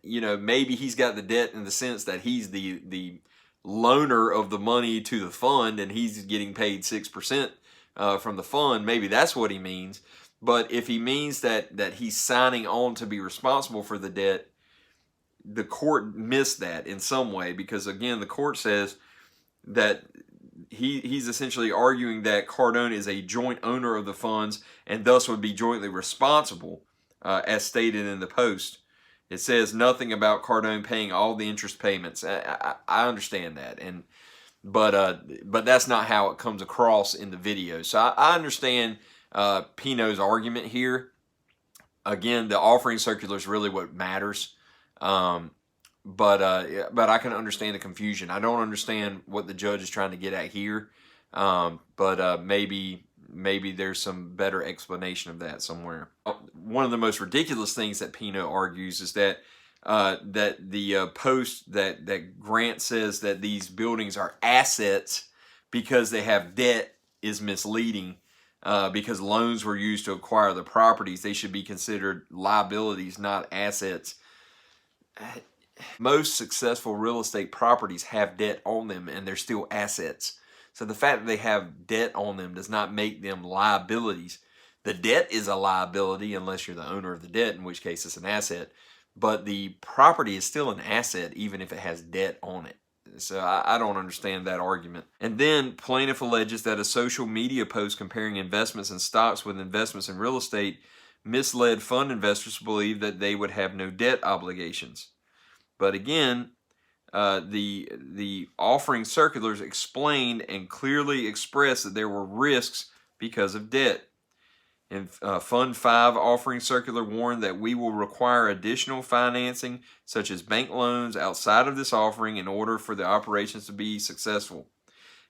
maybe he's got the debt in the sense that he's the loaner of the money to the fund and he's getting paid 6% from the fund. Maybe that's what he means. But if he means that he's signing on to be responsible for the debt, the court missed that in some way, because again, the court says that he's essentially arguing that Cardone is a joint owner of the funds and thus would be jointly responsible, as stated in the post. It says nothing about Cardone paying all the interest payments. I understand that, but that's not how it comes across in the video. So I understand Pino's argument here. Again, the offering circular is really what matters. But I can understand the confusion. I don't understand what the judge is trying to get at here. But maybe there's some better explanation of that somewhere. One of the most ridiculous things that Pino argues is that the post that Grant says that these buildings are assets because they have debt is misleading. Because loans were used to acquire the properties, they should be considered liabilities, not assets. Most successful real estate properties have debt on them and they're still assets. So the fact that they have debt on them does not make them liabilities. The debt is a liability unless you're the owner of the debt, in which case it's an asset. But the property is still an asset even if it has debt on it. So I don't understand that argument. And then plaintiff alleges that a social media post comparing investments in stocks with investments in real estate misled fund investors to believe that they would have no debt obligations. But again, the offering circulars explained and clearly expressed that there were risks because of debt. And Fund 5 offering circular warned that we will require additional financing, such as bank loans, outside of this offering in order for the operations to be successful.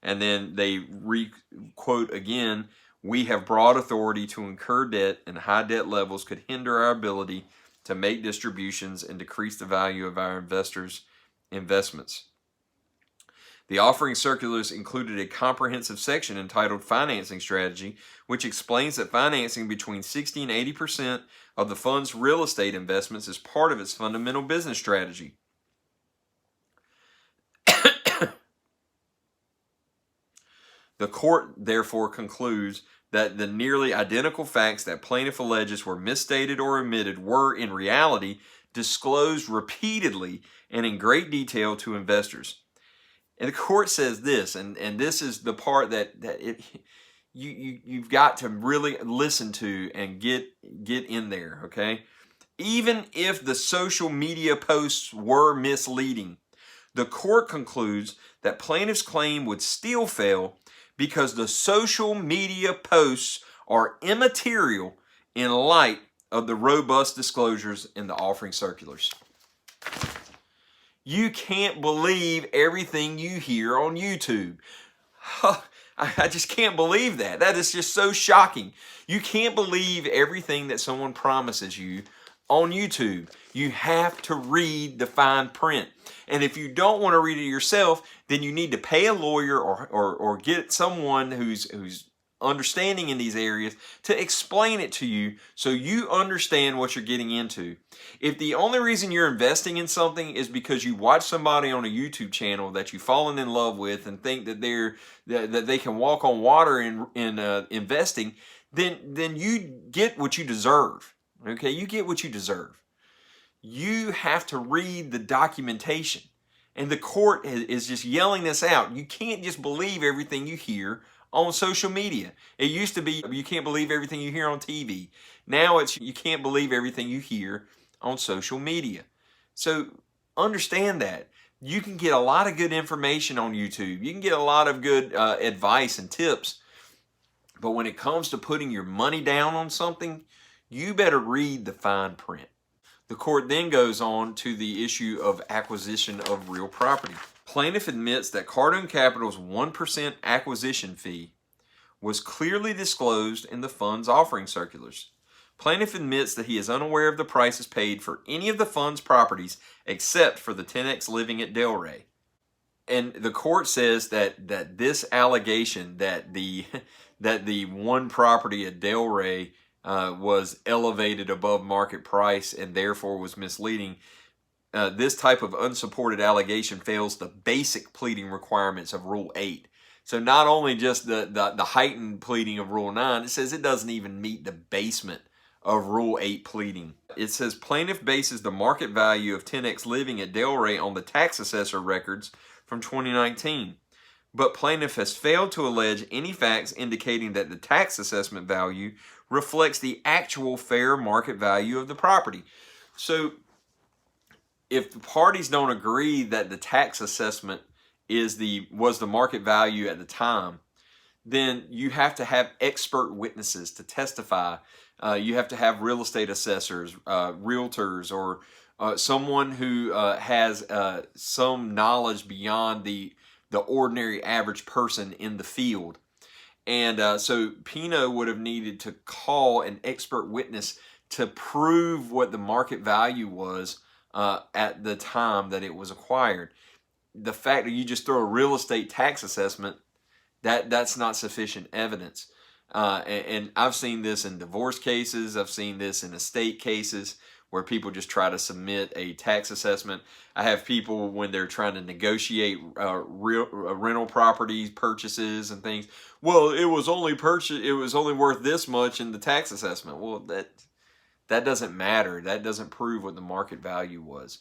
And then they re-quote again, we have broad authority to incur debt, and high debt levels could hinder our ability to make distributions and decrease the value of our investors' investments. The offering circulars included a comprehensive section entitled Financing Strategy, which explains that financing between 60 and 80% of the fund's real estate investments is part of its fundamental business strategy. The court therefore concludes that the nearly identical facts that plaintiff alleges were misstated or omitted were, in reality, disclosed repeatedly and in great detail to investors. And the court says this, and this is the part that you've got to really listen to and get in there, okay? Even if the social media posts were misleading, the court concludes that plaintiff's claim would still fail because the social media posts are immaterial in light of the robust disclosures in the offering circulars. You can't believe everything you hear on YouTube. I just can't believe that. That is just so shocking. You can't believe everything that someone promises you on YouTube. You have to read the fine print. And if you don't want to read it yourself, then you need to pay a lawyer or get someone who's understanding in these areas to explain it to you so you understand what you're getting into. If the only reason you're investing in something is because you watch somebody on a YouTube channel that you've fallen in love with and think that they can walk on water in investing, then you get what you deserve. Okay, you get what you deserve. You have to read the documentation. And the court is just yelling this out. You can't just believe everything you hear on social media. It used to be you can't believe everything you hear on TV. Now it's you can't believe everything you hear on social media. So understand that. You can get a lot of good information on YouTube. You can get a lot of good advice and tips. But when it comes to putting your money down on something, you better read the fine print. The court then goes on to the issue of acquisition of real property. Plaintiff admits that Cardone Capital's 1% acquisition fee was clearly disclosed in the fund's offering circulars. Plaintiff admits that he is unaware of the prices paid for any of the fund's properties except for the 10X Living at Delray. And the court says that this allegation that the one property at Delray was elevated above market price and therefore was misleading. This type of unsupported allegation fails the basic pleading requirements of Rule 8. So not only just the heightened pleading of Rule 9, it says it doesn't even meet the basement of Rule 8 pleading. It says plaintiff bases the market value of 10X Living at Delray on the tax assessor records from 2019. But plaintiff has failed to allege any facts indicating that the tax assessment value reflects the actual fair market value of the property. So if the parties don't agree that the tax assessment was the market value at the time, then you have to have expert witnesses to testify. You have to have real estate assessors, realtors, or someone who has some knowledge beyond the ordinary average person in the field. And so Pino would have needed to call an expert witness to prove what the market value was at the time that it was acquired. The fact that you just throw a real estate tax assessment, that's not sufficient evidence. And I've seen this in divorce cases. I've seen this in estate cases where people just try to submit a tax assessment. I have people when they're trying to negotiate rental property purchases and things. Well, it was only worth this much in the tax assessment. Well, that doesn't matter. That doesn't prove what the market value was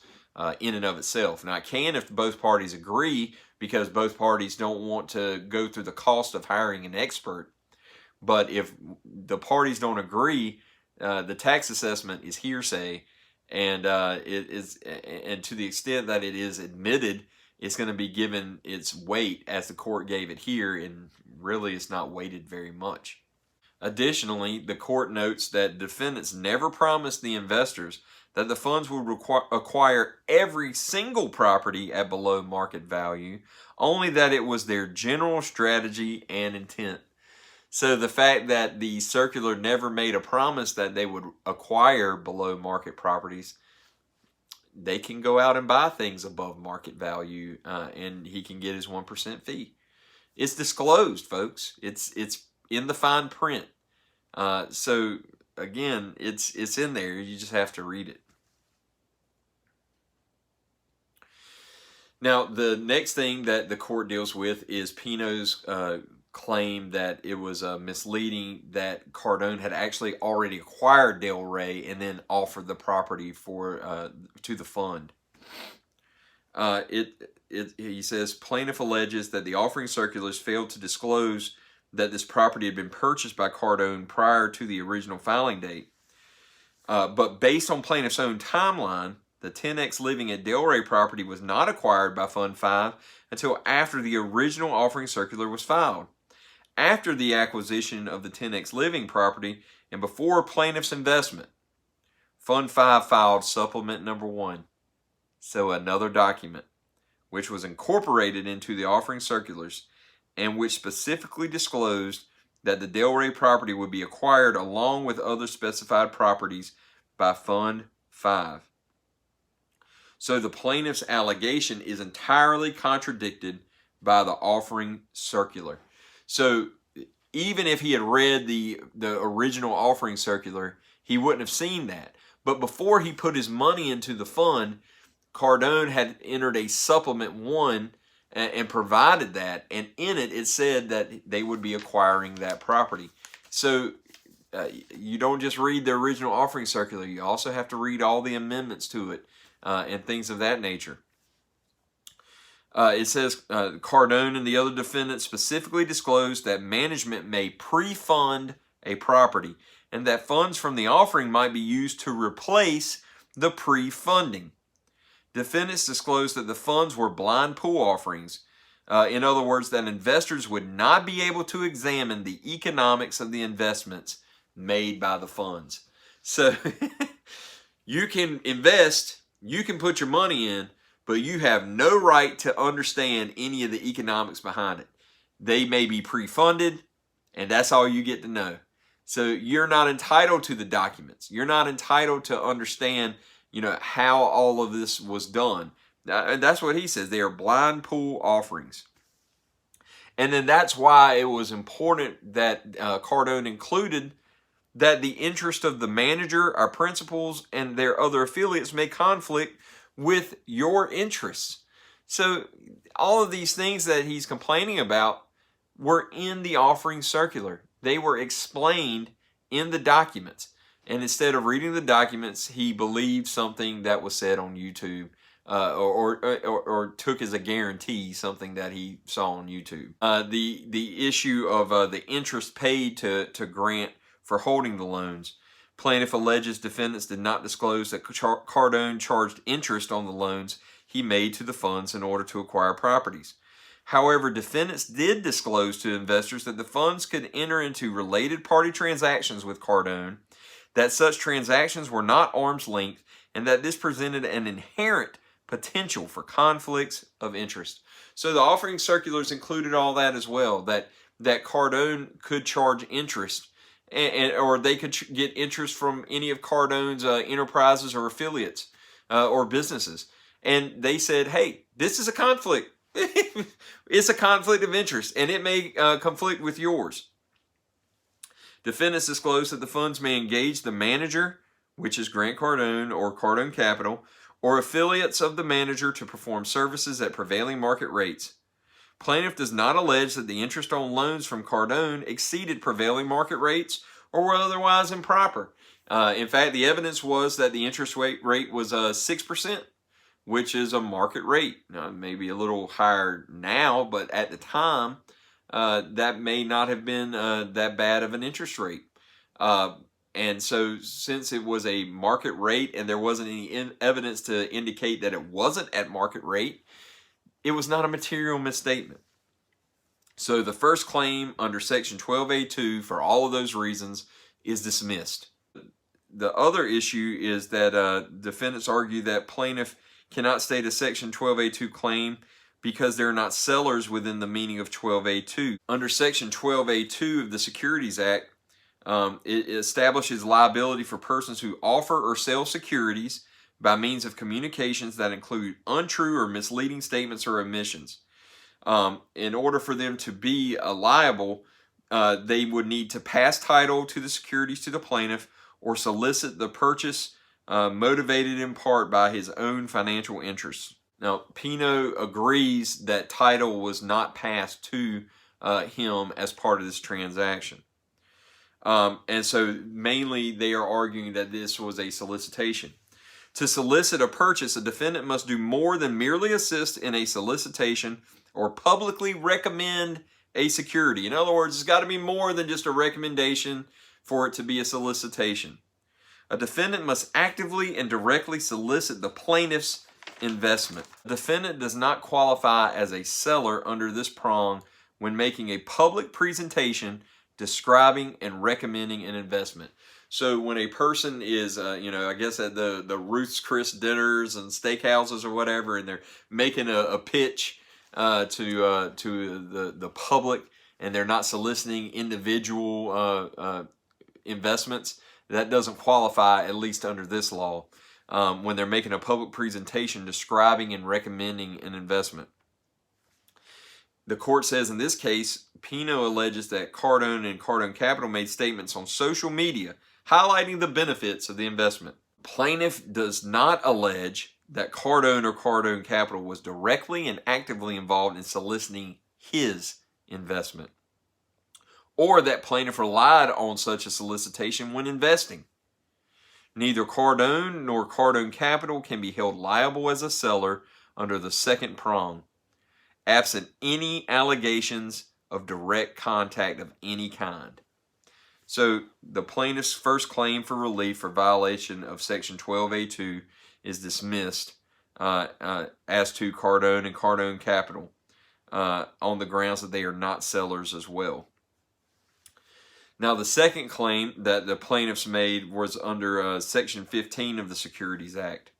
in and of itself. Now, it can if both parties agree, because both parties don't want to go through the cost of hiring an expert. But if the parties don't agree, the tax assessment is hearsay, and and to the extent that it is admitted, it's going to be given its weight as the court gave it here, and really it's not weighted very much. Additionally, the court notes that defendants never promised the investors that the funds would acquire every single property at below market value, only that it was their general strategy and intent. So the fact that the circular never made a promise that they would acquire below market properties, they can go out and buy things above market value, and he can get his 1% fee. It's disclosed, folks. It's in the fine print. So again, it's in there. You just have to read it. Now, the next thing that the court deals with is Pino's claim that it was misleading that Cardone had actually already acquired Delray and then offered the property to the fund. He says plaintiff alleges that the offering circulars failed to disclose that this property had been purchased by Cardone prior to the original filing date. But based on plaintiff's own timeline, the 10X Living at Delray property was not acquired by Fund 5 until after the original offering circular was filed. After the acquisition of the 10X Living property and before plaintiff's investment, Fund 5 filed Supplement Number 1, so another document, which was incorporated into the offering circulars and which specifically disclosed that the Delray property would be acquired along with other specified properties by Fund 5. So the plaintiff's allegation is entirely contradicted by the offering circular. So even if he had read the original offering circular, he wouldn't have seen that. But before he put his money into the fund, Cardone had entered a supplement 1 and provided that, and in it, it said that they would be acquiring that property. So you don't just read the original offering circular, you also have to read all the amendments to it and things of that nature. It says Cardone and the other defendants specifically disclosed that management may pre-fund a property and that funds from the offering might be used to replace the pre-funding. Defendants disclosed that the funds were blind pool offerings. In other words, that investors would not be able to examine the economics of the investments made by the funds. So you can invest, you can put your money in, but you have no right to understand any of the economics behind it. They may be pre-funded, and that's all you get to know. So you're not entitled to the documents. You're not entitled to understand, how all of this was done. And that's what he says. They are blind pool offerings. And then that's why it was important that Cardone included that the interest of the manager, our principals, and their other affiliates may conflict with your interests. So all of these things that he's complaining about were in the offering circular. They were explained in the documents. And instead of reading the documents, he believed something that was said on YouTube or took as a guarantee something that he saw on YouTube. The issue of the interest paid to Grant for holding the loans. Plaintiff alleges defendants did not disclose that Cardone charged interest on the loans he made to the funds in order to acquire properties. However, defendants did disclose to investors that the funds could enter into related party transactions with Cardone, that such transactions were not arm's length, and that this presented an inherent potential for conflicts of interest. So the offering circulars included all that as well, that Cardone could charge interest, or they could get interest from any of Cardone's enterprises or affiliates or businesses. And they said, hey, this is a conflict. It's a conflict of interest, and it may conflict with yours. Defendants disclosed that the funds may engage the manager, which is Grant Cardone or Cardone Capital, or affiliates of the manager to perform services at prevailing market rates. Plaintiff does not allege that the interest on loans from Cardone exceeded prevailing market rates or were otherwise improper. In fact, the evidence was that the interest rate was 6%, which is a market rate. Now, maybe a little higher now, but at the time, that may not have been that bad of an interest rate. And so since it was a market rate and there wasn't any evidence to indicate that it wasn't at market rate, it was not a material misstatement. So the first claim under Section 12A2 for all of those reasons is dismissed. The other issue is that defendants argue that plaintiff cannot state a Section 12A2 claim because they're not sellers within the meaning of 12A2. Under Section 12A2 of the Securities Act, it establishes liability for persons who offer or sell securities by means of communications that include untrue or misleading statements or omissions. In order for them to be liable, they would need to pass title to the securities to the plaintiff or solicit the purchase motivated in part by his own financial interests. Now, Pino agrees that title was not passed to him as part of this transaction. And so mainly they are arguing that this was a solicitation. To solicit a purchase, a defendant must do more than merely assist in a solicitation or publicly recommend a security. In other words, it's got to be more than just a recommendation for it to be a solicitation. A defendant must actively and directly solicit the plaintiff's investment. The defendant does not qualify as a seller under this prong when making a public presentation describing and recommending an investment. So when a person is, I guess at the Ruth's Chris dinners and steakhouses or whatever, and they're making a pitch to the public, and they're not soliciting individual investments, that doesn't qualify, at least under this law, when they're making a public presentation describing and recommending an investment. The court says in this case, Pino alleges that Cardone and Cardone Capital made statements on social media highlighting the benefits of the investment. Plaintiff does not allege that Cardone or Cardone Capital was directly and actively involved in soliciting his investment, or that plaintiff relied on such a solicitation when investing. Neither Cardone nor Cardone Capital can be held liable as a seller under the second prong, absent any allegations of direct contact of any kind. So the plaintiff's first claim for relief for violation of Section 12A2 is dismissed as to Cardone and Cardone Capital on the grounds that they are not sellers as well. Now, the second claim that the plaintiffs made was under Section 15 of the Securities Act.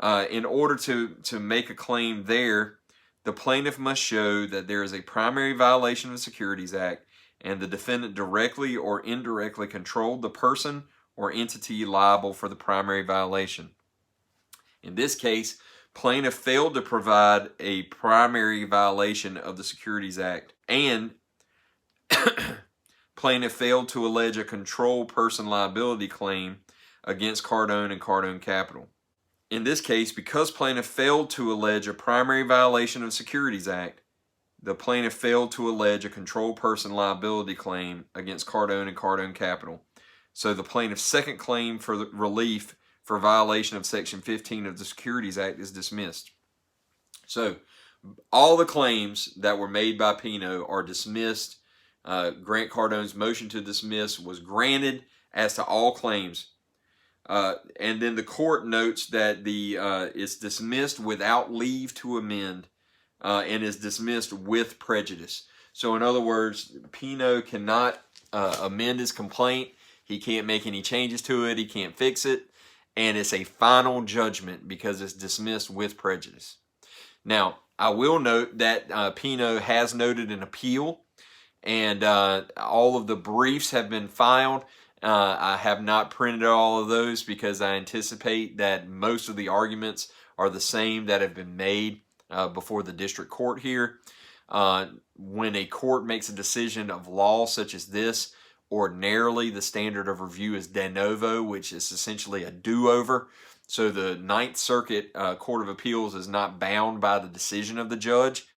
In order to make a claim there, the plaintiff must show that there is a primary violation of the Securities Act and the defendant directly or indirectly controlled the person or entity liable for the primary violation. In this case, plaintiff failed to provide a primary violation of the Securities Act, and plaintiff failed to allege a controlled person liability claim against Cardone and Cardone Capital. In this case, because plaintiff failed to allege a primary violation of the Securities Act, the plaintiff failed to allege a controlled person liability claim against Cardone and Cardone Capital. So the plaintiff's second claim for relief for violation of Section 15 of the Securities Act is dismissed. So all the claims that were made by Pino are dismissed. Grant Cardone's motion to dismiss was granted as to all claims. And then the court notes that it's dismissed without leave to amend and is dismissed with prejudice. So in other words, Pino cannot amend his complaint. He can't make any changes to it. He can't fix it. And it's a final judgment because it's dismissed with prejudice. Now, I will note that Pino has noted an appeal, and all of the briefs have been filed. I have not printed all of those because I anticipate that most of the arguments are the same that have been made before the district court here. When a court makes a decision of law such as this, ordinarily the standard of review is de novo, which is essentially a do-over. So the Ninth Circuit Court of Appeals is not bound by the decision of the judge.